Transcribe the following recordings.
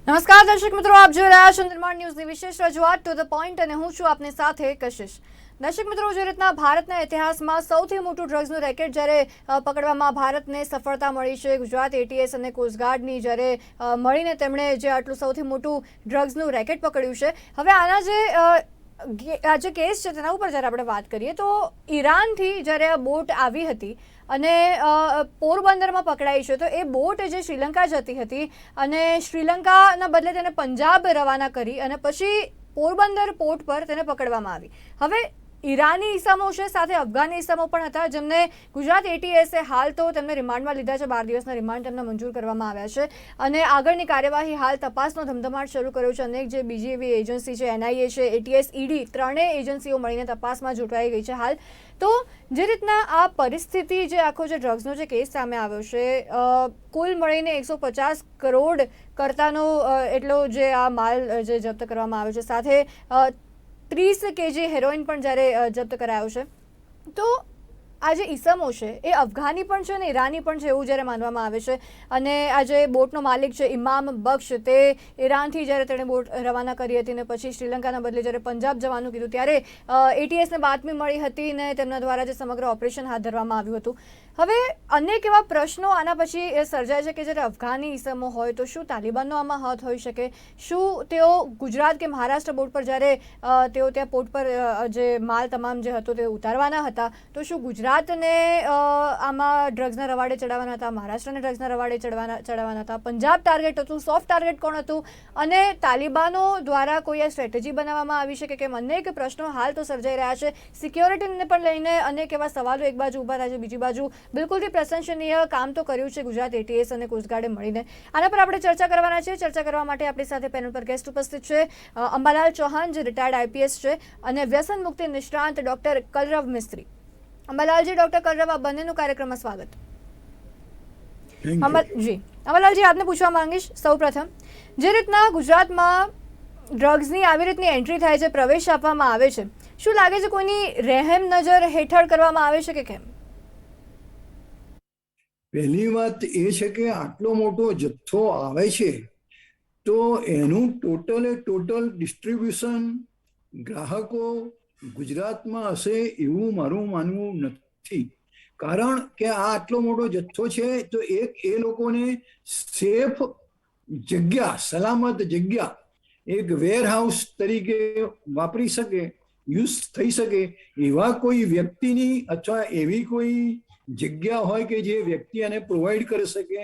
નમસ્કાર દર્શક મિત્રો, આપ જોઈ રહ્યા છો નિર્માણ ન્યૂઝની વિશેષ રજૂઆત ટુ ધ પોઈન્ટ અને હું છું આપની સાથે કશિશ। દર્શક મિત્રો, જે રીતના ભારતના ઇતિહાસમાં સૌથી મોટું ડ્રગ્સનું રેકેટ જ્યારે પકડવામાં ભારતને સફળતા મળી છે, ગુજરાત એટીએસ અને કોસ્ટગાર્ડની જ્યારે મળીને તેમણે જે આટલું સૌથી મોટું ડ્રગ્સનું રેકેટ પકડ્યું છે। હવે આના જે કેસ છે તેના ઉપર જ્યારે આપણે વાત કરીએ તો ઈરાનથી જ્યારે આ બોટ આવી હતી અને પોરબંદરમાં પકડાઈ છે, તો એ બોટ જે શ્રીલંકા જતી હતી અને શ્રીલંકાના બદલે તેને પંજાબ રવાના કરી અને પછી પોરબંદર પોર્ટ પર તેને પકડવામાં આવી। હવે ઈરાની ઇસમો છે, સાથે અફઘાની ઇસમો પણ હતા, જેમને ગુજરાત એટીએસે હાલ તો તેમને રિમાન્ડમાં લીધા છે। 12 દિવસના રિમાન્ડ તેમને મંજૂર કરવામાં આવ્યા છે અને આગળની કાર્યવાહી હાલ તપાસનો ધમધમાટ શરૂ કર્યો છે। અનેક જે બીજી એવી એજન્સી છે, એનઆઈએ છે, એટીએસ, ઈડી, ત્રણેય એજન્સીઓ મળીને તપાસમાં જોડાઈ ગઈ છે હાલ। તો જે રીતના આ પરિસ્થિતિ, જે આખો જે ડ્રગ્સનો જે કેસ સામે આવ્યો છે, કુલ મળીને 150 કરોડ કરતાનો એટલો જે આ માલ જે જપ્ત કરવામાં આવ્યો છે, સાથે 30 કેજી હેરોઇન પણ જ્યારે જપ્ત કરાયો છે। તો આ જે ઇસમો છે એ અફઘાની પણ છે અને ઈરાની પણ છે એવું જ્યારે માનવામાં આવે છે। અને આ જે બોટનો માલિક છે ઇમામ બક્ષ, તે ઈરાનથી જ્યારે તેણે બોટ રવાના કરી હતી ને પછી શ્રીલંકાના બદલે જ્યારે પંજાબ જવાનું કીધું ત્યારે એટીએસને બાતમી મળી હતી ને તેમના દ્વારા જે સમગ્ર ઓપરેશન હાથ ધરવામાં આવ્યું હતું। હવે અનેક એવા પ્રશ્નો આના પછી એ સર્જાય છે કે જ્યારે અફઘાની ઇસમો હોય તો શું તાલિબાનનો આમાં હાથ હોઈ શકે? શું તેઓ ગુજરાત કે મહારાષ્ટ્ર બોર્ડ પર જ્યારે તેઓ ત્યાં પોર્ટ પર જે માલ તમામ જે હતો તે ઉતારવાના હતા, તો શું ગુજરાતને આમાં ડ્રગ્સના રવાડે ચડાવવાના હતા, મહારાષ્ટ્રને ડ્રગ્સના રવાડે ચડાવવાના હતા, પંજાબ ટાર્ગેટ હતું, સોફ્ટ ટાર્ગેટ કોણ હતું અને તાલિબાનો દ્વારા કોઈ આ સ્ટ્રેટેજી બનાવવામાં આવી છે કે કેમ? અનેક પ્રશ્નો હાલ તો સર્જાઈ રહ્યા છે। સિક્યોરિટીને પણ લઈને અનેક એવા સવાલો એક બાજુ ઊભા રહ્યા છે, બીજી બાજુ બિલકુલથી પ્રશંસનીય કામ તો કર્યું છે ગુજરાત એટીએસ અને કોસ્ટગાર્ડે મળીને। આના પર આપણે ચર્ચા કરવાના છે। ચર્ચા કરવા માટે આપણી સાથે પેનલ પર ગેસ્ટ ઉપસ્થિત છે અંબાલાલ ચૌહાણ, જે રિટાયર્ડ આઈપીએસ છે, અને વ્યસન મુક્તિ નિષ્ણાંત ડોક્ટર કલરવ મિસ્ત્રી। અંબાલાલજી, ડોક્ટર કલરવ, આ બંનેનું કાર્યક્રમમાં સ્વાગત। અંબાલાલજી, આપને પૂછવા માંગીશ સૌપ્રથમ, જે રીતના ગુજરાતમાં ડ્રગ્સની આવી રીતની એન્ટ્રી થાય છે, પ્રવેશ આપવામાં આવે છે, શું લાગે છે કોઈની રહેમ નજર હેઠળ કરવામાં આવે છે કે કેમ? પહેલી વાત એ છે કે આટલો મોટો જથ્થો આવે છે તો એનું ટોટલ ડિસ્ટ્રીબ્યુશન ગ્રાહકો ગુજરાતમાં હશે એવું મારું માનવું નથી। કારણ કે આ આટલો મોટો જથ્થો છે તો એ લોકોને સેફ જગ્યા, સલામત જગ્યા, એક વેરહાઉસ તરીકે વાપરી શકે, યુઝ થઈ શકે એવા કોઈ વ્યક્તિની અથવા એવી કોઈ જગ્યા હોય કે જે વ્યક્તિ એને પ્રોવાઈડ કરી શકે,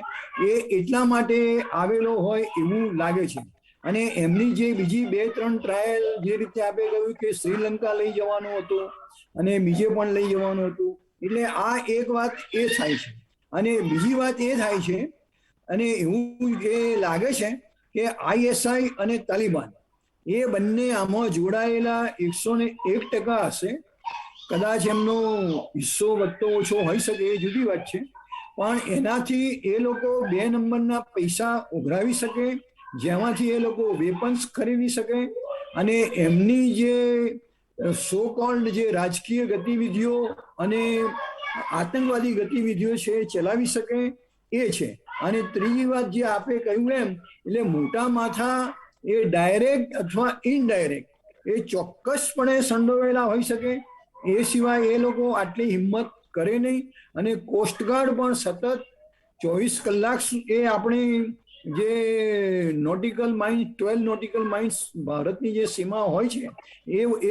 એ એટલા માટે આવેલો હોય એવું લાગે છે। અને એમની જે બીજી 2-3 ટ્રાયલ, જે રીતે આપણે કહ્યું કે શ્રીલંકા લઈ જવાનું હતું અને બીજે પણ લઈ જવાનું હતું, એટલે આ એક વાત એ થાય છે। અને બીજી વાત એ થાય છે, અને એવું એ લાગે છે કે આઈએસઆઈ અને તાલિબાન એ બંને આમાં જોડાયેલા 101% હશે। કદાચ એમનો હિસ્સો વધતો ઓછો હોઈ શકે, એ જુદી વાત છે, પણ એનાથી એ લોકો 2 નંબરના પૈસા ઉઘરાવી શકે, જેમાંથી એ લોકો વેપન્સ ખરીદી શકે અને એમની જે સો કોલ્ડ જે રાજકીય ગતિવિધિઓ અને આતંકવાદી ગતિવિધિઓ છે એ ચલાવી શકે, એ છે। અને ત્રીજી વાત જે આપણે કહ્યું એમ, એટલે મોટા માથા એ ડાયરેક્ટ અથવા ઇનડાયરેક્ટ એ ચોક્કસપણે સંડોવાયેલા હોઈ શકે, એ સિવાય એ લોકો આટલી હિંમત કરે નહીં। અને કોસ્ટગાર્ડ પણ સતત 24 કલાક એ આપણી જે નોટિકલ માઇન્સ, 12 નોટિકલ માઇન્સ ભારતની જે સીમા હોય છે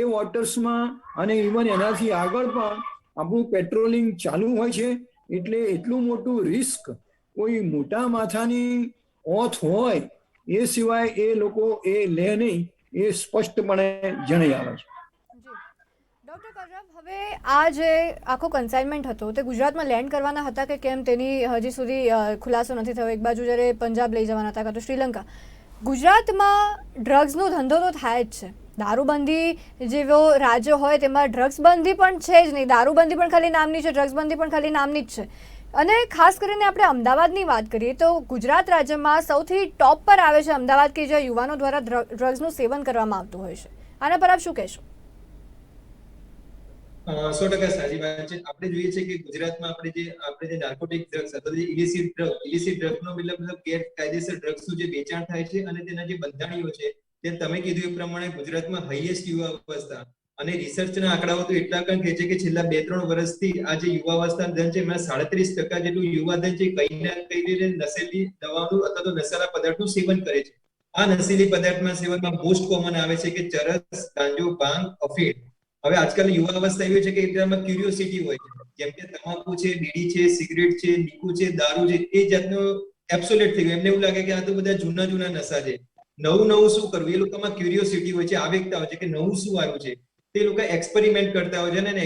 એ વોટર્સમાં અને ઇવન એનાથી આગળ પણ આપણું પેટ્રોલિંગ ચાલુ હોય છે। એટલે એટલું મોટું રિસ્ક કોઈ મોટા માથાની ઓથ હોય એ સિવાય એ લોકો એ લે નહીં, એ સ્પષ્ટપણે જણાઈ આવે છે। ડોક્ટર કલરવ, હવે આ જે આખો કન્સાઇનમેન્ટ હતો તે ગુજરાતમાં લેન્ડ કરવાના હતા કે કેમ તેની હજી સુધી ખુલાસો નથી થયો। એક બાજુ જ્યારે પંજાબ લઈ જવાના હતા કાં તો શ્રીલંકા, ગુજરાતમાં ડ્રગ્સનો ધંધો તો થાય જ છે। દારૂબંધી જેવો રાજ્ય હોય તેમાં ડ્રગ્સબંધી પણ છે જ નહીં, દારૂબંધી પણ ખાલી નામની છે, ડ્રગ્સબંધી પણ ખાલી નામની જ છે। અને ખાસ કરીને આપણે અમદાવાદની વાત કરીએ તો ગુજરાત રાજ્યમાં સૌથી ટોપ પર આવે છે અમદાવાદ, કે જ્યાં યુવાનો દ્વારા ડ્રગ્સનું સેવન કરવામાં આવતું હોય છે। આના પર આપ શું કહેશો? 100% સાચી વાત છે. આપણે જોઈએ છે કે ગુજરાતમાં આપણે જે નાર્કોટિક ડ્રગ્સ અથવા જે ઇલિસિટ ડ્રગનો મતલબ ગેરકાયદેસર ડ્રગ્સનું જે વેચાણ થાય છે અને તેના જે બંધાણીઓ છે, તે તમે કીધું એ પ્રમાણે ગુજરાતમાં હાઈએસ્ટ યુવા અવસ્થા અને રિસર્ચના આંકડાઓ તો એટલા પણ કહે છે કે છેલ્લા 2-3 વર્ષથી આ જે યુવા અવસ્થા ધન છે એમાં 37% જેટલું યુવાધન છે કઈ ના કઈ રીતે નશીલી દવાનું અથવા તો નશાલા પદાર્થનું સેવન કરે છે. આ નશીલી પદાર્થના સેવનમાં મોસ્ટ કોમન આવે છે કે ચરસ, ગાંજો, ભાંગ, અફીણ. હવે આજકાલ યુવા અવસ્થા એવી છે કે એકદમ ક્યુરિયોસિટી હોય છે, જેમ કે તમાકુ છે, બીડી છે, સિગરેટ છે, નીકુ છે, દારૂ છે, એ જાતનો એબ્સોલ્યુટ થઈ ગયું. એમને એવું લાગે કે આ તો બધા જૂના જૂના નશા છે. નવું નવું શું કરવું, એ લોકોમાં ક્યુરિયોસિટી હોય છે, આવેગતા હોય છે કે નવું શું આવ્યું છે. તે લોકો એક્સપેરિમેન્ટ કરતા હોય છે અને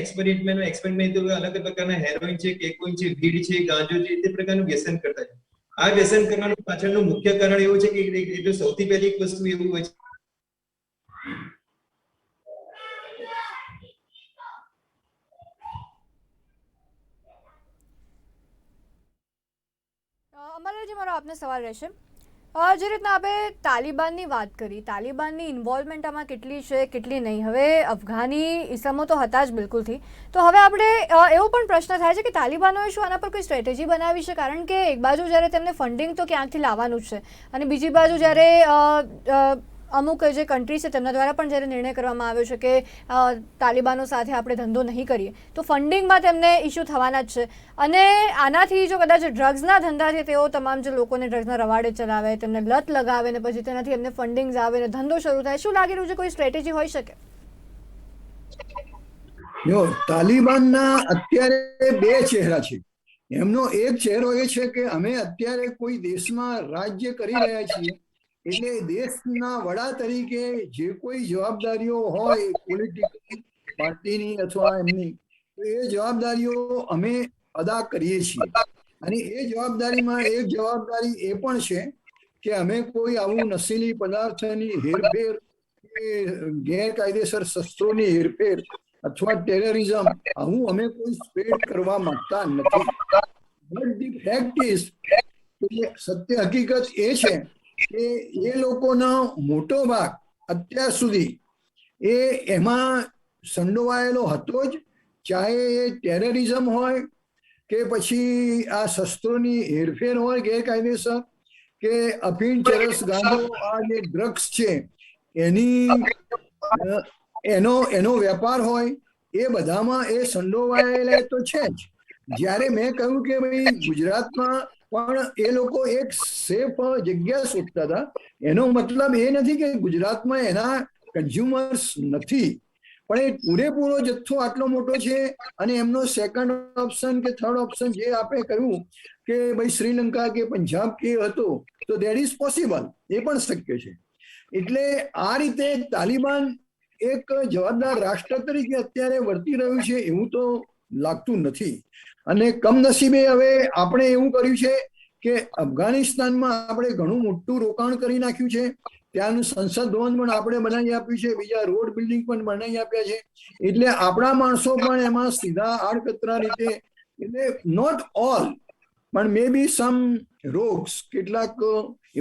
એક્સપેરિમેન્ટ અલગ પ્રકારના હેરોઇન છે, કેકોઇન છે, વીડ છે, ગાંજો છે, તે પ્રકારનું વ્યસન કરતા છે. આ વ્યસન કરવાનું પાછળનું મુખ્ય કારણ એવું છે કે સૌથી પહેલી એક વસ્તુ એવું હોય છે અમરજી, મારો આપને સવાલ રહેશે. જે રીતના આપણે તાલિબાનની વાત કરી, તાલિબાનની ઇન્વોલ્વમેન્ટ આમાં કેટલી છે કેટલી નહીં. હવે અફઘાની ઇસમો તો હતા જ બિલકુલથી. તો હવે આપણે એવો પણ પ્રશ્ન થાય છે કે તાલિબાનોએ શું આના પર કોઈ સ્ટ્રેટેજી બનાવી છે? કારણ કે એક બાજુ જ્યારે તેમને ફંડિંગ તો ક્યાંકથી લાવવાનું જ છે અને બીજી બાજુ જ્યારે અમુક જે કન્ટ્રી છે તેમના દ્વારા પણ જ્યારે નિર્ણય કરવામાં આવ્યો છે કે તાલિબાનો સાથે આપણે ધંધો નહીં કરીએ, તો ફંડિંગમાં તેમને ઇસ્યુ થવાના જ છે. અને આનાથી જો કદાચ ડ્રગ્સના ધંધાથી તેઓ તમામ જે લોકોને ડ્રગ્સના રવાડે ચલાવે, તેમને લત લગાવે ને પછી તેનાથી એમને ફંડિંગ આવે ને ધંધો શરૂ થાય, શું લાગી રહ્યું છે કોઈ સ્ટ્રેટેજી હોઈ શકે? જો તાલિબાનના અત્યારે બે ચહેરા છે. એમનો એક ચહેરો એ છે કે અમે અત્યારે કોઈ દેશમાં રાજ્ય કરી રહ્યા છીએ, એટલે દેશના વડા તરીકે જે કોઈ જવાબદારીઓ હોય પોલિટિકલ પાર્ટીની અથવા એમની, એ જવાબદારીઓ અમે અદા કરીએ છીએ. અને એ જવાબદારીમાં એક જવાબદારી એ પણ છે કે અમે કોઈ આવું નશીલી પદાર્થની હેરફેર કે ગેરકાયદેસર શસ્ત્રોની હેરફેર અથવા ટેરરિઝમ આવું અમે કોઈ સ્પ્રેડ કરવા માંગતા નથી. બટ ધી ફેક્ટ ઇઝ કે સત્ય હકીકત એ છે કે એ લોકોનો મોટો ભાગ અત્યાર સુધી એ એમાં સંડોવાયેલો હતો જ, ચાહે એ ટેરરિઝમ હોય કે પછી આ શસ્ત્રોની હેરફેર હોય ગેરકાયદેસર, કે અફીણ, ચરસ, ગાંજો, આ જે ડ્રગ્સ છે એનો વેપાર હોય, એ બધામાં એ સંડોવાયેલા તો છે જ. જ્યારે મેં કહ્યું કે ભાઈ ગુજરાતમાં પણ એ લોકો એક સેફ જગ્યા શોધતા હતા, એનો મતલબ એ નથી કે ગુજરાતમાં એના કન્ઝ્યુમર્સ નથી, પણ એ પૂરેપૂરો જથ્થો આટલો મોટો છે અને એમનો સેકન્ડ ઓપ્શન કે થર્ડ ઓપ્શન જે આપણે કહ્યું કે ભાઈ શ્રીલંકા કે પંજાબ કે હતો, તો દેટ ઇઝ પોસિબલ, એ પણ શક્ય છે. એટલે આ રીતે તાલિબાન એક જવાબદાર રાષ્ટ્ર તરીકે અત્યારે વર્તી રહ્યું છે એવું તો લાગતું નથી. અને કમનસીબે હવે આપણે એવું કર્યું છે કે અફઘાનિસ્તાનમાં આપણે ઘણું મોટું રોકાણ કરી નાખ્યું છે. ત્યાંનું સંસદ ભવન પણ આપણે બનાવી આપ્યું છે, બીજા રોડ બિલ્ડિંગ પણ બનાવી આપ્યા છે. એટલે આપણા માણસો પણ એમાં સીધા આડકતરા રીતે, એટલે નોટ ઓલ પણ મે બી સમ રોગ્સ, કેટલાક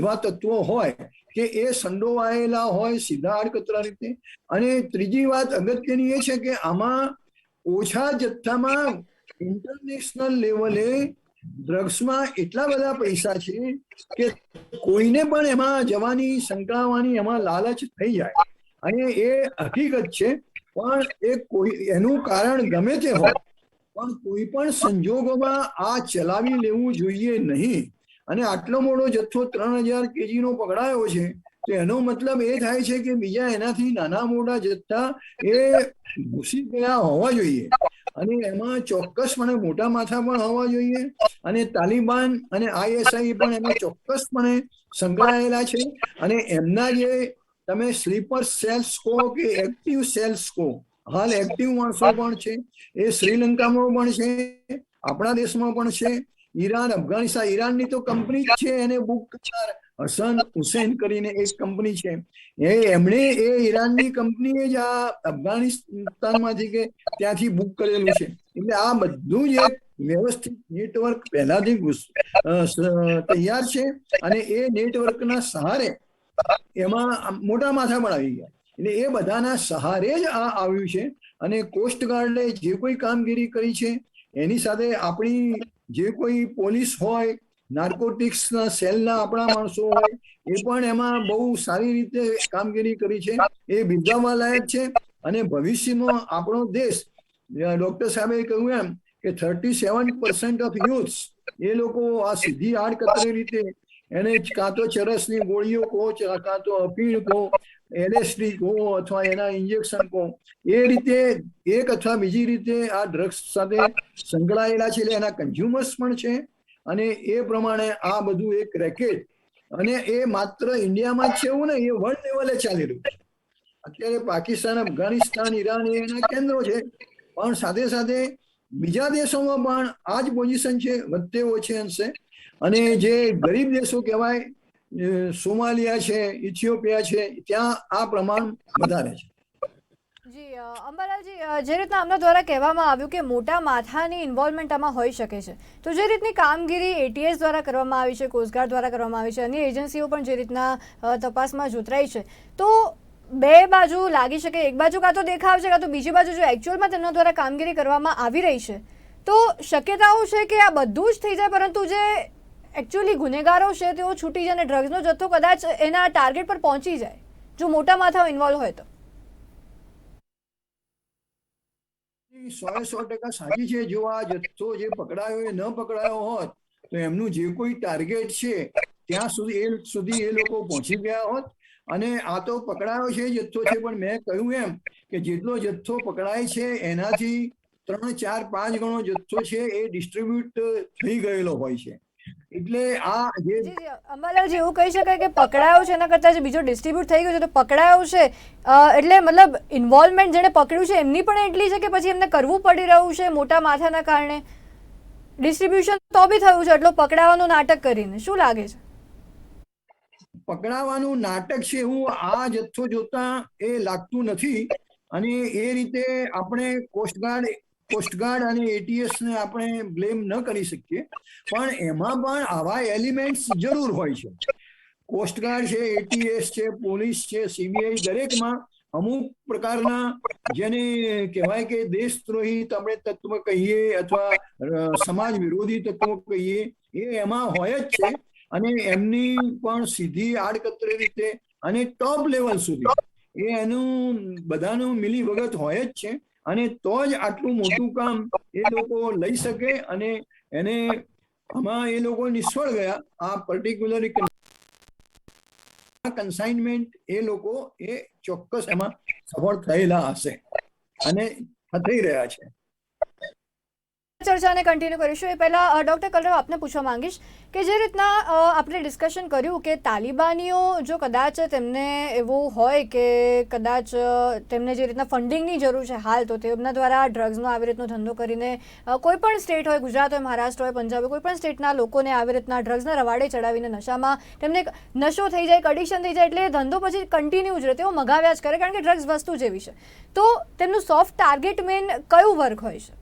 એવા તત્વો હોય કે એ સંડોવાયેલા હોય સીધા આડકતરા રીતે. અને ત્રીજી વાત અગત્યની એ છે કે આમાં ઓછા જથ્થામાં ઇન્ટરનેશનલ લેવલે ડ્રગ્સમાં એટલા બધા પૈસા છે કે કોઈને પણ એમાં જવાની, સંકળાવાની એમાં લાલચ થઈ જાય. અને એ હકીકત છે, પણ એનું કારણ ગમે તે હોય, પણ કોઈ પણ સંજોગોમાં આ ચલાવી લેવું જોઈએ નહીં. અને આટલો મોટો જથ્થો 3000 kg નો પકડાયો છે, તો એનો મતલબ એ થાય છે કે બીજા એનાથી નાના મોટા જથ્થા એ ઘૂસી ગયા હોવા જોઈએ. અને એમાં ચોક્કસપણે મોટા માથા પણ હોવા જોઈએ. અને તાલિબાન અને ISI પણ એમાં ચોક્કસપણે સંકળાયેલા છે. અને એમના જે તમે સ્લીપર સેલ્સ કહો કે એક્ટિવ સેલ્સ કહો, હાલ એક્ટિવ માણસો પણ છે, એ શ્રીલંકામાં પણ છે, આપણા દેશમાં પણ છે. ઈરાન, અફઘાનિસ્તાન, ઈરાનની તો કંપની જ છે એને બુક કરનાર હસન હુસૈન કરીને એક કંપની છે, એમણે એ ઈરાનની કંપનીએ જ આ અફઘાનિસ્તાનમાંથી કે ત્યાંથી બુક કરેલું છે. એટલે આ બધું જ એક વ્યવસ્થિત નેટવર્ક પહેલાથી તૈયાર છે. અને એ નેટવર્કના સહારે એમાં મોટા માથા પણ આવી ગયા. એટલે એ બધાના સહારે જ આ આવ્યું છે. અને કોસ્ટગાર્ડે જે કોઈ કામગીરી કરી છે એની સાથે આપણી જે કોઈ પોલીસ હોય, નાર્કોટિક્સના સેલના આપણા માણસો હોય, એ પણ એમાં બહુ સારી રીતે કામગીરી કરી છે. એ બિરદાવવા લાયક છે. અને ભવિષ્યમાં આપણો દેશ, ડોક્ટર સાહેબે કહ્યું એમ કે 37% ઓફ યુથ્સ એ લોકો આ સીધી આડકતરી રીતે એને કાં તો ચરસની ગોળીઓ કહો, કાં તો અફીણ કહો, LSD કહો, અથવા એના ઇન્જેક્શન કહો, એ રીતે એક અથવા બીજી રીતે આ ડ્રગ્સ સાથે સંકળાયેલા છે. એટલે એના કન્ઝ્યુમર્સ પણ છે. અને એ પ્રમાણે આ બધું એક રેકેટ, અને એ માત્ર ઇન્ડિયામાં જ છે એવું ને, એ વર્લ્ડ લેવલે ચાલી રહ્યું છે. અત્યારે પાકિસ્તાન, અફઘાનિસ્તાન, ઈરાન એના કેન્દ્રો છે, પણ સાથે સાથે બીજા દેશોમાં પણ આ જ પોઝિશન છે, વધતે ઓછે અંશે. અને જે ગરીબ દેશો કહેવાય, સોમાલિયા છે, ઇથિયોપિયા છે, ત્યાં આ પ્રમાણ વધારે છે. જી અંબાલાલજી, જે રીતના આમના દ્વારા કહેવામાં આવ્યું કે મોટા માથાની ઇન્વોલ્વમેન્ટ આમાં હોઈ શકે છે, તો જે રીતની કામગીરી ATS દ્વારા કરવામાં આવી છે, કોસ્ટગાર્ડ દ્વારા કરવામાં આવી છે, અન્ય એજન્સીઓ પણ જે રીતના તપાસમાં જોતરાઈ છે, તો બે બાજુ લાગી શકે. એક બાજુ કાં તો દેખાવ છે, કાં તો બીજી બાજુ જો એકચ્યુઅલમાં તેમના દ્વારા કામગીરી કરવામાં આવી રહી છે, તો શક્યતાઓ છે કે આ બધું જ થઈ જાય, પરંતુ જે એકચ્યુઅલી ગુનેગારો છે તેઓ છૂટી જાય અને ડ્રગ્સનો જથ્થો કદાચ એના ટાર્ગેટ પર પહોંચી જાય, જો મોટા માથાઓ ઇન્વોલ્વ હોય તો. 100% સાચી છે. જો આ જથ્થો જે પકડાયો એ ન પકડાયો હોત તો એમનું જે કોઈ ટાર્ગેટ છે ત્યાં સુધી એ લોકો પહોંચી ગયા હોત. અને આ તો પકડાયો છે જથ્થો છે, પણ મેં કહ્યું એમ કે જેટલો જથ્થો પકડાય છે એનાથી 3, 4, 5 ગણો જથ્થો છે એ ડિસ્ટ્રીબ્યુટ થઈ ગયેલો હોય છે. એટલે આ જે અંબાલાલજી, એવું કહી શકાય કે પકડાયો છે એના કરતાં જે બીજો ડિસ્ટ્રીબ્યુટ થઈ ગયો છે, તો પકડાયો છે એટલે મતલબ ઇન્વોલ્વમેન્ટ જેને પકડ્યું છે એમની પણ એટલી છે કે પછી એમને કરવું પડી રહ્યું છે મોટા માથાના કારણે? ડિસ્ટ્રીબ્યુશન તો બી થયું છે, એટલો પકડાવાનું નાટક કરીને, શું લાગે છે? પકડાવાનું નાટક છે એવું આ જથ્થો જોતા એ લાગતું નથી. અને એ રીતે આપણે કોસ્ટગાર્ડ અને ATS ને આપણે બ્લેમ ન કરી શકીએ, પણ એમાં પણ આવા એલિમેન્ટ્સ જરૂર હોય છે. કોસ્ટગાર્ડ છે, ATS છે, પોલીસ છે, CBI, દરેકમાં અમુક પ્રકારના જેને કહેવાય કે દેશદ્રોહી આપણે તત્વ કહીએ અથવા સમાજ વિરોધી તત્વો કહીએ, એ એમાં હોય જ છે. અને એમની પણ સીધી આડકતરી રીતે અને ટોપ લેવલ સુધી એનું બધાનું મિલી ભગત હોય જ છે. અને તો જ આટલું મોટું કામ એ લોકો લઈ શકે. અને એને આમાં એ લોકો નિષ્ફળ ગયા. આ પર્ટિક્યુલર કન્સાઇનમેન્ટ એ લોકો એ ચોક્કસ એમાં સફળ થયેલા હશે અને થઈ રહ્યા છે. ચર્ચાને કન્ટિન્યુ કરીશું એ પહેલાં ડૉક્ટર કલરવ આપને પૂછવા માંગીશ કે જે રીતના આપણે ડિસ્કશન કર્યું કે તાલિબાનીઓ જો કદાચ તેમને એવું હોય કે કદાચ તેમને જે રીતના ફંડિંગની જરૂર છે હાલ, તો તેમના દ્વારા ડ્રગ્સનો આવી રીતનો ધંધો કરીને કોઈ પણ સ્ટેટ હોય, ગુજરાત હોય, મહારાષ્ટ્ર હોય, પંજાબ હોય, કોઈ પણ સ્ટેટના લોકોને આવી રીતના ડ્રગ્સના રવાડે ચડાવીને નશામાં તેમને નશો થઈ જાય, એડિક્શન થઈ જાય, એટલે ધંધો પછી કન્ટિન્યુ જ રહે, તેઓ મગાવ્યા જ કરે, કારણ કે ડ્રગ્સ વસ્તુ જેવી છે. તો તેમનું સોફ્ટ ટાર્ગેટ મેન કયું વર્ગ હોય છે?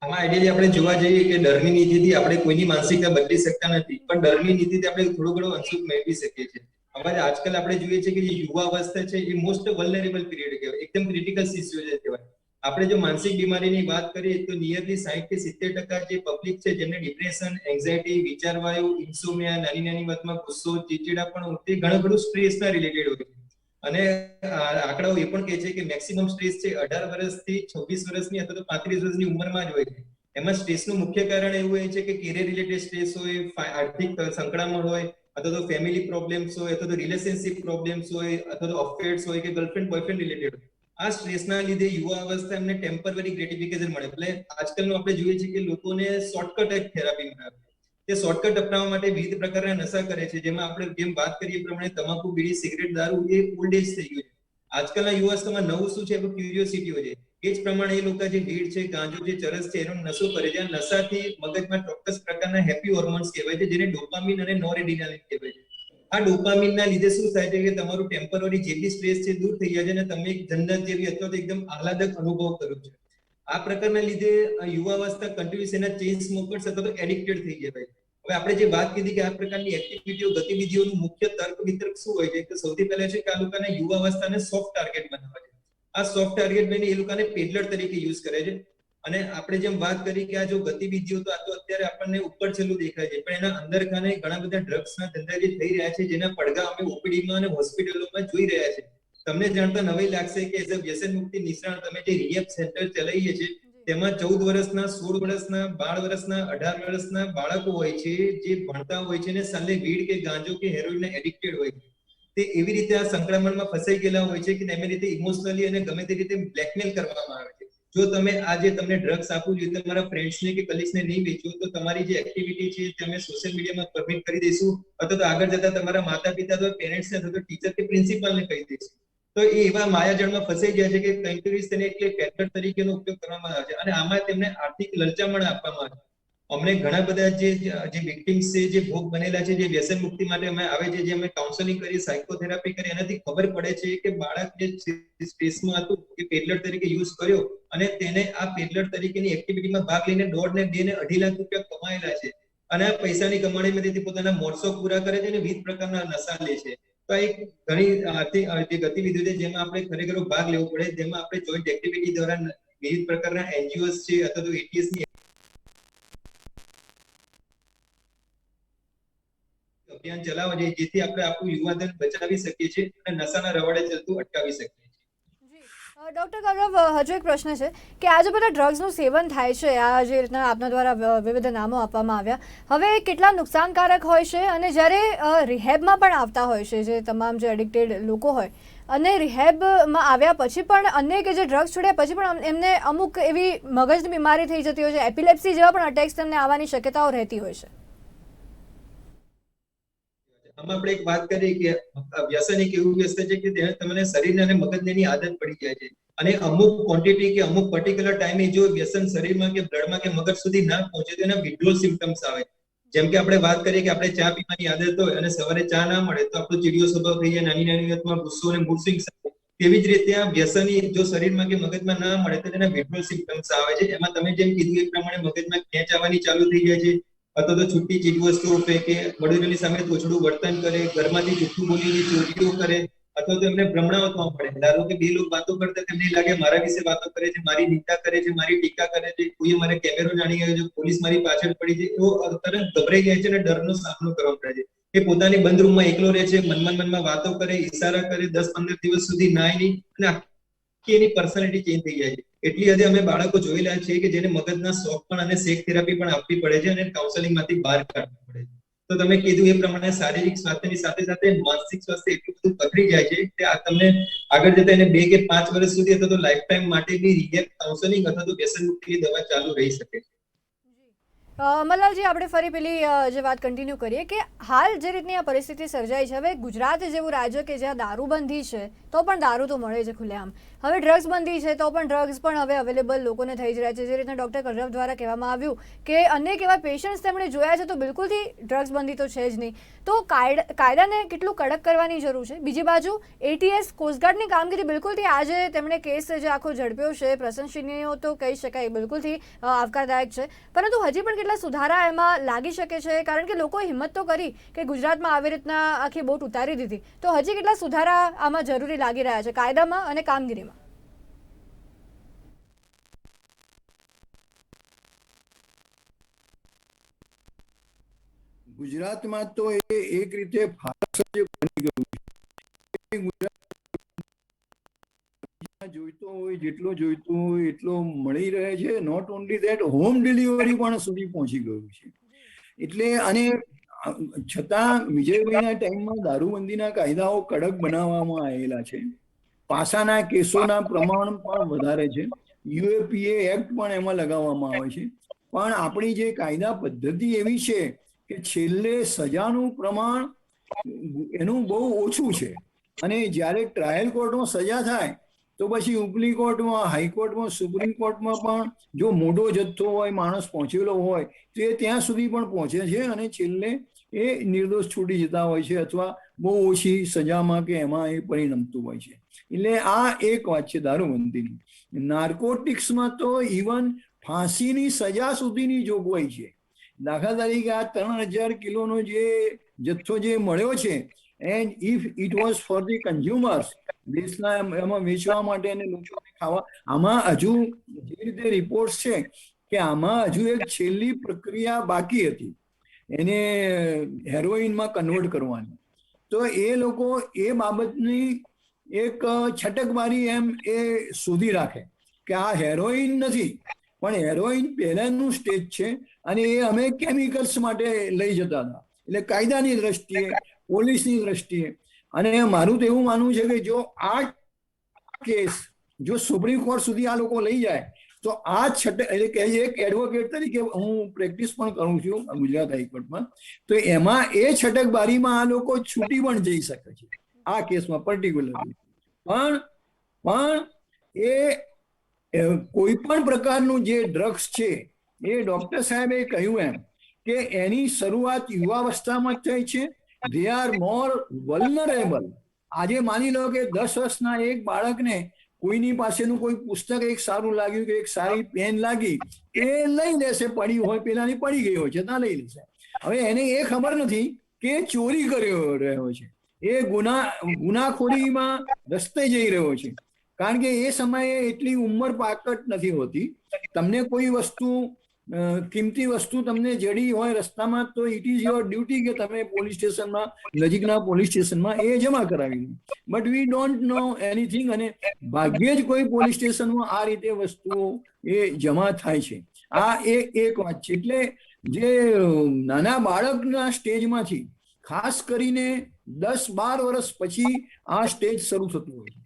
આમાં આઈડિયલી આપણે જોવા જઈએ કે ડરની નીતિથી આપણે કોઈની માનસિકતા બદલી શકતા નથી, પણ ડરની નીતિથી આપણે થોડો ઘણો અંશુક મેળવી શકીએ છીએ. હવે આજકાલ આપણે જોઈએ છે કે જે યુવા અવસ્થા છે એ મોસ્ટ વલ્નરેબલ પીરિયડ કહેવાય, એકદમ ક્રિટિકલ સિચ્યુએશન કહેવાય. આપણે જો માનસિક બીમારીની વાત કરીએ તો નિયરલી 60 થી 70% જે પબ્લિક છે જેમને ડિપ્રેશન, એન્ઝાયટી, વિચારવાયુ, ઇન્સોમિયા, નાની વાતમાં ગુસ્સો, ચીડચીડાપણ, તે ઘણું બધું સ્ટ્રેસના રિલેટેડ હોય. અને આંકડાઓ એ પણ કહે છે કે મેક્સિમમ સ્ટ્રેસ છે 18 વર્ષથી 26 વર્ષની અથવા તો 35 વર્ષની ઉંમરમાં જ હોય છે. એમાં સ્ટ્રેસનું મુખ્ય કારણ એવું હોય છે કે કેરિયર રિલેટેડ સ્ટ્રેસ હોય, આર્થિક સંકળામણ હોય, અથવા તો ફેમિલી પ્રોબ્લેમ્સ હોય, અથવા તો રિલેશનશિપ પ્રોબ્લેમ્સ હોય, અથવા તો અફેર્સ હોય કે ગર્લફ્રેન્ડ બોયફ્રેન્ડ રિલેટેડ હોય. આ સ્ટ્રેસના લીધે યુવા અવસ્થા એમને ટેમ્પરરી ગ્રેટિફિકેશન મળે. એટલે આજકાલનું આપણે જોઈએ છે કે લોકોને શોર્ટકટ એક થેરાપી મળે. તે શોર્ટકટ અપનાવવા માટે વિવિધ પ્રકારના નશા કરે છે, જેમાં આપણે જેમ વાત કરીએ પ્રમાણે તમાકુ, બીડી, સિગરેટ, દારૂ એ ઓલ્ડ એજ થઈ ગયું છે. આજકાલના યુવાસ્થામાં નવું શું છે, ક્યુરિયોસિટી હોય છે. એ જ પ્રમાણે એ લોકો જે વીડ છે, ગાંજો છે, ચરસ છે, એનો નશો કરે છે. આ નશાથી મગજમાં ચોક્કસ પ્રકારના હેપી હોર્મોન્સ કહેવાય છે, જેને ડોપામિન અને નોરેડ્રીનાલિન કહેવાય છે. આ ડોપામિનના લીધે શું થાય છે કે તમારું ટેમ્પરરી જે બી સ્ટ્રેસ છે દૂર થઈ જાય છે અને તમે એક જન્નત જેવી અથવા તો એકદમ આહલાદક અનુભવ કરો છો. આ પ્રકારના લીધે યુવા અવસ્થા કન્ટિન્યુઅસ એના ચેઇન સ્મોકર્સ અથવા તો એડિક્ટેડ થઈ ગયા. હવે હવે આપણે જે વાત કીધી કે આ પ્રકારની એક્ટિવિટીઓ ગતિવિધિઓનું મુખ્ય તર્ક વિતર્ક શું હોય છે કે સૌથી પહેલા છે કે આ લોકોને યુવાવસ્થાને સોફ્ટ ટાર્ગેટ બનાવવા છે. આ સોફ્ટ ટાર્ગેટ બની એ લોકોને પેડલર તરીકે યુઝ કરે છે. અને આપણે જેમ વાત કરી કે આ જો ગતિવિધિઓ તો આ તો અત્યારે આપણને ઉપર છેલ્લું દેખાય છે, પણ એના અંદર ખાને ઘણા બધા ડ્રગ્સના ધંધા જે થઈ રહ્યા છે જેના પડઘા અમે ઓપીડીમાં અને હોસ્પિટલોમાં જોઈ રહ્યા છે. તમને જાણતા નવાઈ લાગશે કે એઝ અ વ્યસન મુક્તિ નિષ્ણાત તમે જે રિહેબ સેન્ટર ચલાવીએ છીએ તેમાં 14 વર્ષના, 16 વર્ષના, 12 વર્ષના, 18 વર્ષના બાળકો હોય છે જે ભણતા હોય છે ને સાલે વીડ કે ગાંજો કે હેરોઇનને એડિક્ટેડ હોય છે. તે એવી રીતે આ સંક્રમણમાં ફસાઈ ગયેલા હોય છે કે એવી રીતે ઇમોશનલી અને ગમે તે રીતે બ્લેકમેલ કરવામાં આવે છે. જો તમે આજે તમને ડ્રગ્સ આપવું જોઈએ તમારા ફ્રેન્ડ્સને કે કલીગ્સને નહીં વેચો તો તમારી જે એક્ટિવિટી છે તમે સોશિયલ મીડિયામાં પરમિટ કરી દઈશું અથવા તો આગળ જતા તમારા માતા પિતા અથવા પેરેન્ટ્સને અથવા તો ટીચર કે પ્રિન્સિપાલને કહી દઈશું. તો એ એવા માયાજાળમાં ફસાઈ ગયા છે કે કંઈક તેને એટલે પેડલર તરીકેનો ઉપયોગ કરવામાં આવે છે અને આમાં તેમને આર્થિક લલચામણ આપવામાં આવે છે. અમને ઘણા બધા જે વિક્ટિમ્સ છે જે ભોગ બનેલા છે જે વ્યસન મુક્તિ માટે અમે આવે છે જે અમે કાઉન્સેલિંગ કરી સાયકોથેરાપી કરી એનાથી ખબર પડે છે કે બાળક જે સ્પેસમાં હતું એ પેડલર તરીકે યુઝ કર્યો અને તેને આ પેડલર તરીકેની એક્ટિવિટીમાં ભાગ લઈને 1.5 ને 2 ને 2.5 લાખ રૂપિયા કમાયેલા છે અને આ પૈસાની કમાણીમાંથી પોતાના મોરસો પૂરા કરે છે અને વિવિધ પ્રકારના નશા લે છે. તો એક ઘણી જે ગતિવિધિઓ છે જેમાં આપણે ખરેખર ભાગ લેવો પડે, જેમાં આપણે જોઈન્ટ એક્ટિવિટી દ્વારા વિવિધ પ્રકારના એનજીઓસ છે અથવા તો એટીએસ ની અભિયાન ચલાવવા જોઈએ જેથી આપણે આપણું યુવાધન બચાવી શકીએ છીએ અને નશાના રવાડે ચાલતું અટકાવી શકીએ છીએ. ડોક્ટર ગૌરવ, હજુ એક પ્રશ્ન છે કે આ જે બધા ડ્રગ્સનું સેવન થાય છે, આ જે રીતના આપના દ્વારા વિવિધ નામો આપવામાં આવ્યા, હવે કેટલા નુકસાનકારક હોય છે અને જ્યારે રિહેબમાં પણ આવતા હોય છે જે તમામ જે એડિક્ટેડ લોકો હોય અને રિહેબમાં આવ્યા પછી પણ અન્ય કે જે ડ્રગ્સ છોડ્યા પછી પણ એમને અમુક એવી મગજની બીમારી થઈ જતી હોય છે, એપિલેપ્સી જેવા પણ અટેક્સ તેમને આવવાની શક્યતાઓ રહેતી હોય છે. આમાં આપણે એક વાત કરીએ કે વ્યસન એક એવું વ્યસન છે કે તમને શરીરને અને મગજને એની આદત પડી જાય છે અને અમુક ક્વોન્ટિટી કે અમુક પર્ટિક્યુલર ટાઈમે જો વ્યસન શરીરમાં કે બ્લડમાં કે મગજ સુધી ના પહોંચે તો એના વિડ્રોલ સિમ્પટમ્સ આવે. જેમ કે આપણે વાત કરીએ કે આપણે ચા પીવાની આદત હોય અને સવારે ચા ના મળે તો આપણો ચીડિયો સ્વભાવ થઈ જાય, નાની નાની વાતમાં ગુસ્સો અને મૂડ સ્વિંગ્સ આવે. તેવી જ રીતે આ વ્યસની જો શરીરમાં કે મગજમાં ના મળે તો તેના વિડ્રોલ સિમ્પટમ્સ આવે છે. એમાં તમે જેમ કીધું એ પ્રમાણે મગજમાં ખેંચ આવવાની ચાલુ થઈ જાય છે અથવા તો છૂટી ચીજ વસ્તુઓ ફેંકે, વડીલોની સામે તોછડું વર્તન કરે, ઘરમાંથી જૂઠું બોલીને ચોરીઓ કરે અથવા તો એમને ભ્રમણાઓ થવા પડે. ધારો કે બે લોકો વાતો કરતા તેમને લાગે મારા વિશે વાતો કરે છે, મારી નિંદા કરે છે, મારી ટીકા કરે છે, કોઈએ મારે કેમેરો જાણી ગયો છે, પોલીસ મારી પાછળ પડી છે, એવો તરત ગભરાઈ જાય છે અને ડરનો સામનો કરવો પડે છે. એ પોતાની બંધ રૂમમાં એકલો રહે છે, મનમાં વાતો કરે, ઈશારા કરે, 10-15 દિવસ સુધી નાય નહીં અને આખી એની પર્સનાલિટી ચેન્જ થઈ જાય છે. એટલી હદે અમે બાળકો જોયેલા છે કે જેને મગજના શોખ પણ અને સેક થેરાપી પણ આપવી પડે છે અને કાઉન્સેલિંગ માંથી બહાર કાઢવી પડે છે. તો તમે કીધું એ પ્રમાણે શારીરિક સ્વાસ્થ્યની સાથે સાથે માનસિક સ્વાસ્થ્ય એટલું બધું બગડી જાય છે કે આ તમને આગળ જતા એને 2 કે 5 વર્ષ સુધી અથવા તો લાઈફ ટાઈમ માટે બી રિહેબ કાઉન્સેલિંગ અથવા તો વ્યસન મુક્તિની દવા ચાલુ રહી શકે છે. મલ્લાલજી, આપણે ફરી પેલી જે વાત કન્ટિન્યુ કરીએ કે હાલ જે રીતની આ પરિસ્થિતિ સર્જાઈ છે, હવે ગુજરાત જેવું રાજ્ય કે જ્યાં દારૂબંધી છે તો પણ દારૂ તો મળે છે ખુલ્લેઆમ, હવે ડ્રગ્સ બંધી છે તો પણ ડ્રગ્સ પણ હવે અવેલેબલ લોકોને થઈ જ રહ્યા છે. જે રીતના ડૉક્ટર કલરવ દ્વારા કહેવામાં આવ્યું કે અનેક એવા પેશન્ટ્સ તેમણે જોયા છે તો બિલકુલથી ડ્રગ્સ બંધી તો છે જ નહીં. તો કાયદાને કેટલું કડક કરવાની જરૂર છે. બીજી બાજુ એટીએસ કોસ્ટગાર્ડની કામગીરી બિલકુલથી આજે તેમણે કેસ જે આખો ઝડપ્યો છે પ્રશંસનીય તો કહી શકાય, બિલકુલથી આવકારદાયક છે, પરંતુ હજી પણ કેટલા સુધારા એમાં લાગી શકે છે કારણ કે લોકોએ હિંમત તો કરી કે ગુજરાતમાં આવી રીતના આખી બોટ ઉતારી દીધી, તો હજી કેટલા સુધારા આમાં જરૂરી લાગી રહ્યા છે કાયદામાં અને કામગીરીમાં? ગુજરાતમાં તો એ એક રીતે ફારસ જ બની ગયું છે. જોઈતો હોય જેટલો જોઈતો હોય એટલો મળી રહે છે. Not only that, home delivery પણ સુધી પહોંચી ગયું છે. એટલે અને છતાં વિજયભાઈના ટાઈમમાં દારૂબંધીના કાયદાઓ કડક બનાવવામાં આવેલા છે. પાસાના કેસોના પ્રમાણ પણ વધારે છે. યુએપીએ એક્ટ પણ એમાં લગાવવામાં આવે છે. પણ આપણી જે કાયદા પદ્ધતિ એવી છે કે છેલ્લે સજાનું પ્રમાણ એનું બહુ ઓછું છે અને જ્યારે ટ્રાયલ કોર્ટમાં સજા થાય તો પછી ઉપલી કોર્ટમાં, હાઈકોર્ટમાં, સુપ્રીમ કોર્ટમાં પણ જો મોટો જથ્થો હોય, માણસ પહોંચેલો હોય તો એ ત્યાં સુધી પણ પહોંચે છે અને છેલ્લે એ નિર્દોષ છૂટી જતા હોય છે અથવા બહુ ઓછી સજામાં કે એમાં એ પરિણમતું હોય છે. એટલે આ એક વાત છે દારૂબંધીની. નાર્કોટિક્સમાં તો ઇવન ફાંસીની સજા સુધીની જોગવાઈ છે. દાખલા તરીકે આ 3,000 કિલોનો જે જથ્થો જે મળ્યો છે, and if it was for the consumers, દેશના એમાં વેચવા માટે અને લોકોને ખાવા, આમાં હજુ જે રીતે રિપોર્ટ છે કે આમાં હજુ એક છેલ્લી પ્રક્રિયા બાકી હતી, એને હેરોઇનમાં કન્વર્ટ કરવાની. તો એ લોકો એ બાબતની એક છટકબારી એમ એ શોધી રાખે કે આ હેરોઇન નથી, પણ હેરોઇન પહેલાનું સ્ટેજ છે અને એ અમે કેમિકલ્સ માટે લઈ જતા હતા. એટલે કાયદાની દ્રષ્ટિએ, પોલીસની દ્રષ્ટિએ, અને મારું તો એવું માનવું છે કે જો આ કેસ જો સુપ્રીમ કોર્ટ સુધી આ લોકો લઈ જાય તો આ એટલે કે એક એડવોકેટ તરીકે હું પ્રેક્ટિસ પણ કરું છું ગુજરાત હાઈકોર્ટમાં, તો એમાં એ છટકબારીમાં આ લોકો છૂટી પણ જઈ શકે છે આ કેસમાં પર્ટિક્યુલરલી. પણ એ કોઈ પણ પ્રકારનું જે ડ્રગ્સ છે એ ડોક્ટર સાહેબે કહ્યું એમ કે એની શરૂઆત યુવાવસ્થામાં જ થઈ છે. They are more vulnerable. આજે માની લો કે 10 વર્ષના એક બાળકને કોઈની પાસેનું કોઈ પુસ્તક એક સારું લાગ્યું કે એક સારી પેન લાગી, એ લઈ લેશે, પડી હોય, પેલાની પડી ગઈ હોય છે ત્યાં લઈ લેશે. હવે એને એ ખબર નથી કે ચોરી કરી રહ્યો છે, એ ગુનાખોરીમાં રસ્તે જઈ રહ્યો છે, કારણ કે એ સમયે એટલી ઉંમર પાકટ નથી હોતી. તમને કોઈ વસ્તુ કિંમતી વસ્તુ તમને જડી હોય રસ્તામાં તો ઇટ ઇઝ યોર ડ્યુટી કે તમે પોલીસ સ્ટેશનમાં, નજીકના પોલીસ સ્ટેશનમાં એ જમા કરાવી દો. But we don't know anything, અને ભાગ્યે જ કોઈ પોલીસ સ્ટેશનમાં આ રીતે વસ્તુઓ એ જમા થાય છે. આ એક વાત છે. એટલે જે નાના બાળકના સ્ટેજમાંથી ખાસ કરીને 10-12 વર્ષ પછી આ સ્ટેજ શરૂ થતું હોય છે.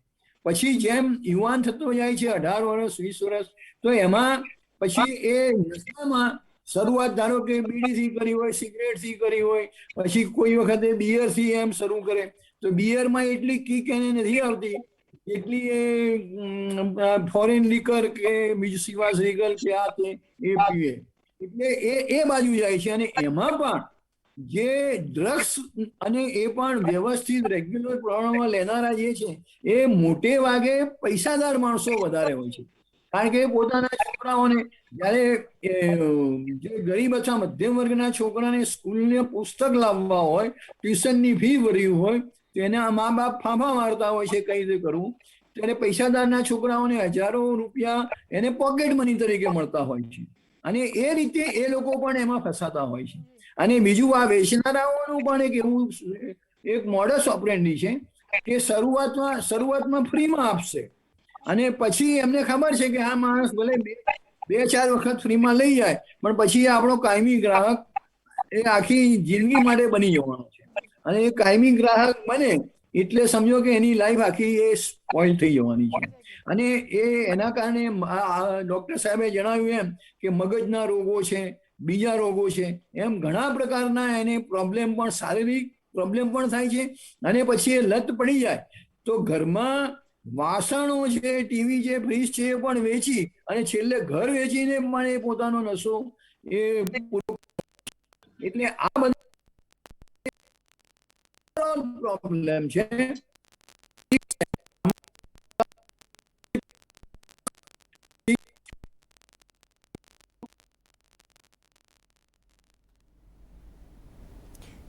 પછી જેમ યુવાન થતો જાય છે, 18 વર્ષ 20 વર્ષ, તો એમાં પછી એ નશામાં શરૂઆત ધારો કે બીડીથી કરી હોય, સિગરેટથી કરી હોય, પછી કોઈ વખતે બિયરથી એમ શરૂ કરે, તો બિયરમાં એટલી કીક એને નથી આવતી એટલી એ ફોરેન લીકર કે બીજું સિવાસ રીગલ કે આ તે એ પીવે. એટલે એ બાજુ જાય છે. અને એમાં પણ જે ડ્રગ્સ અને એ પણ વ્યવસ્થિત રેગ્યુલર પ્રમાણમાં લેનારા જે છે એ મોટે ભાગે પૈસાદાર માણસો વધારે હોય છે, કારણ કે પોતાના છોકરાઓને જ્યારે જે ગરીબ અથવા મધ્યમ વર્ગના છોકરાને સ્કૂલને પુસ્તક લાવવા હોય, ટ્યુશનની ફી ભરવી હોય, તો એના મા બાપ ફાંફા મારતા હોય છે કઈ રીતે કરવું. ત્યારે પૈસાદારના છોકરાઓને હજારો રૂપિયા એને પોકેટ મની તરીકે મળતા હોય છે, અને એ રીતે એ લોકો પણ એમાં ફસાતા હોય છે. અને બીજું આ વેચનારાઓનું પણ એક એવું એક મોડસ ઓપરેન્ડી છે કે શરૂઆતમાં ફ્રીમાં આપશે, અને પછી એમને ખબર છે કે આ માણસ ભલે 2-4 વખત ફ્રીમાં લઈ જાય, પણ પછી આપણો કાયમી ગ્રાહક એ આખી જિંદગી માટે બની જવાનો છે. અને એ કાયમી ગ્રાહક બને એટલે સમજો કે એની લાઈફ આખી એ સ્પોઇલ થઈ જવાની છે. અને એના કારણે ડોક્ટર સાહેબે જણાવ્યું એમ કે મગજના રોગો છે, બીજા રોગો છે, એમ ઘણા પ્રકારના એને પ્રોબ્લેમ પણ, શારીરિક પ્રોબ્લેમ પણ થાય છે. અને પછી એ લત પડી જાય તો ઘરમાં વાસણો છે, ટીવી છે, ફ્રીજ છે એ પણ વેચી અને છેલ્લે ઘર વેચીને પણ એ પોતાનો નશો એ પૂરો. એટલે આ બધા પ્રોબ્લેમ છે.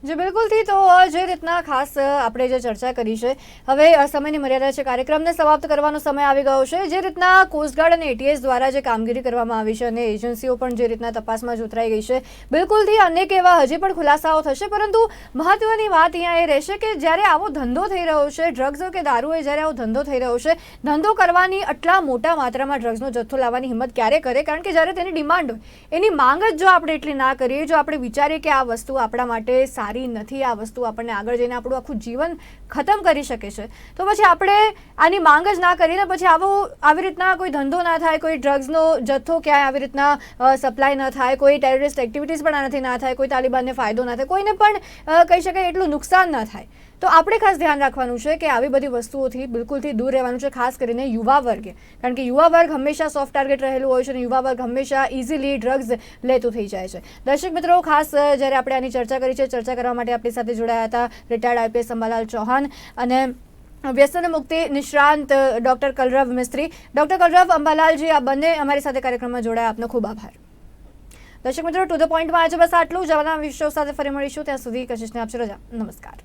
જે બિલકુલથી તો જે રીતના ખાસ આપણે જે ચર્ચા કરી છે, હવે સમયની મર્યાદા છે, કાર્યક્રમને સમાપ્ત કરવાનો સમય આવી ગયો છે. જે રીતના કોસ્ટગાર્ડ અને એટીએસ દ્વારા જે કામગીરી કરવામાં આવી છે અને એજન્સીઓ પણ જે રીતના તપાસમાં જોતરાઈ ગઈ છે, બિલકુલથી અનેક એવા હજી પણ ખુલાસાઓ થશે. પરંતુ મહત્વની વાત અહીંયા એ રહેશે કે જ્યારે આવો ધંધો થઈ રહ્યો છે, ડ્રગ્સ કે દારૂએ જ્યારે આવો ધંધો થઈ રહ્યો છે, ધંધો કરવાની આટલા મોટા માત્રામાં ડ્રગ્સનો જથ્થો લાવવાની હિંમત ક્યારે કરે? કારણ કે જ્યારે તેની ડિમાન્ડ હોય, એની માંગ જ જો આપણે એટલી ના કરીએ, જો આપણે વિચારીએ કે આ વસ્તુ આપણા માટે સારી નથી, આ વસ્તુ આપણને આગળ જઈને આપણું આખું જીવન ખતમ કરી શકે છે, તો પછી આપણે આની માંગ જ ના કરીને પછી આવી રીતના કોઈ ધંધો ના થાય, કોઈ ડ્રગ્સનો જથ્થો ક્યાંય આવી રીતના સપ્લાય ન થાય, કોઈ ટેરરિસ્ટ એક્ટિવિટીઝ પણ આનાથી ના થાય, કોઈ તાલિબાનને ફાયદો ના થાય, કોઈને પણ કહી શકાય એટલું નુકસાન ના થાય. તો આપણે ખાસ ધ્યાન રાખવાનું છે કે આવી બધી વસ્તુઓથી બિલકુલથી દૂર રહેવાનું છે, ખાસ કરીને યુવા વર્ગે, કારણ કે યુવા વર્ગ હંમેશા સોફ્ટ ટાર્ગેટ રહેલું હોય છે અને યુવા વર્ગ હંમેશા ઇઝીલી ડ્રગ્સ લેતું થઈ જાય છે. દર્શક મિત્રો, ખાસ જ્યારે આપણે આની ચર્ચા કરી છે, ચર્ચા કરવા માટે આપણી સાથે જોડાયા હતા રિટાયર્ડ આઈપીએસ અંબાલાલ ચૌહાણ અને વ્યસન મુક્તિ નિષ્ણાંત ડોક્ટર કલરવ મિસ્ત્રી. ડોક્ટર કલરવ, અંબાલાલજી, આ બંને અમારી સાથે કાર્યક્રમમાં જોડાયા, આપનો ખૂબ આભાર. દર્શક મિત્રો, ટુ ધ પોઈન્ટમાં આજે બસ આટલું. જવાના વિષયો સાથે ફરી મળીશું. ત્યાં સુધી કશિશને આપશો રજા. નમસ્કાર.